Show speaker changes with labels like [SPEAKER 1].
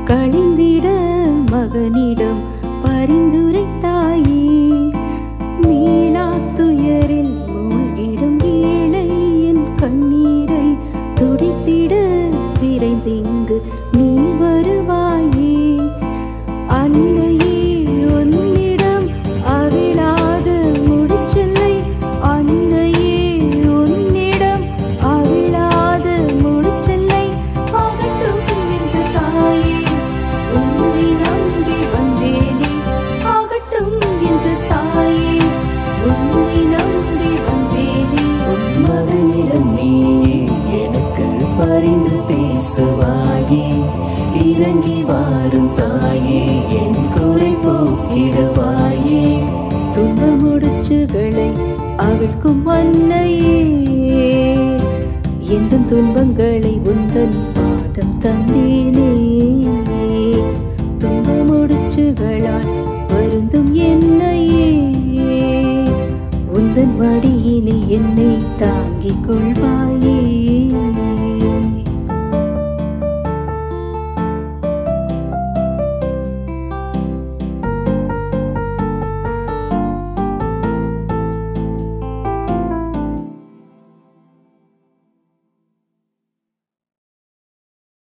[SPEAKER 1] கழிந்திட மகனிடம் பரிந்துரைத்தாயே. மீளா துயரில் மூழ்கிடும் ஏழை என் கண்ணீரை துடைத்திட விரைந்திங்கு நீ வருவாயே. அன்னையே உன்னிடம் அவிழாத முடிச்சில்லை. அன்னையே உன்னிடம் அவிழாத முடிச்சில்லை. ஆகட்டும் என்ற தாயே உன்னை நம்பி வந்தேனே. ஆகட்டும் என்ற தாயே உன்னை நம்பி வந்தேனே.
[SPEAKER 2] உன் மகனிடம் நீ எனக்கு பரிந்து பேசுவாயே. இறங்கி வாரும் தாயே என் குறை போக்கிடுவாயே.
[SPEAKER 1] துன்ப முடிச்சுகளை அவிழ்க்கும் அன்னையே, எந்த துன்பங்களை உந்தன் பாதம் தந்தேனே. துன்ப முடிச்சுகளால் வருந்தும் என்னையே, உந்தன் மடியினில் என்னை தாங்கிக் கொள்வாய்.